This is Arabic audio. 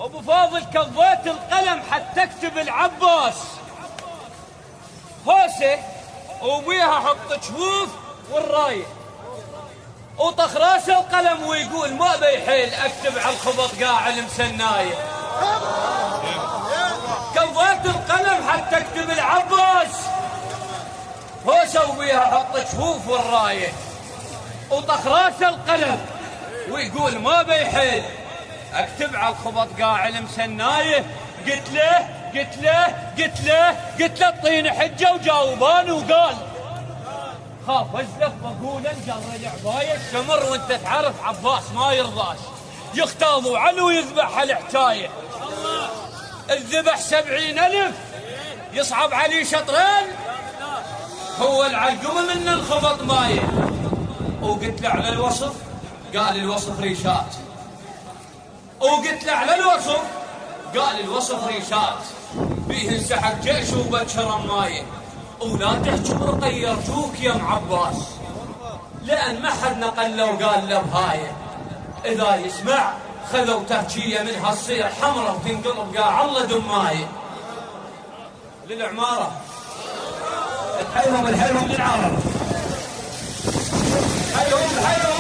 ابو فاضل كضيت القلم حتى اكتب العباس هوسه وبيها حط جفوف والرايه وطخ راس القلم ويقول ما بيحيل اكتب على الخبط قاع المسنايه. كضيت القلم حتى اكتب العباس هوسه وبيها حط جفوف والرايه وطخ راس القلم ويقول ما بيحيل اكتب على الخبط قاع المسنايه. قلت له اعطيني حجه وجاوبان وقال خاف ازلف بقولا جر العبايه الشمر وانت تعرف عباس ما يرضاش يختاض وعلو يذبح الحكايه. الذبح 70,000 يصعب علي شطرين هو العقم من الخبط مايه. وقلت له على الوصف قال الوصف ريشات. وقلت له على الوصف قال الوصف ريشات بيه انسحق جيش وبكر مايه. ولا تحكي برقي يرجوك يا ام عباس لان ما حد نقل له وقال له بهايه. اذا يسمع خذوا تهجيه منها تصير حمره وتنقلب قاع الله دمايه. للعماره الحيهم للعرب. حيهم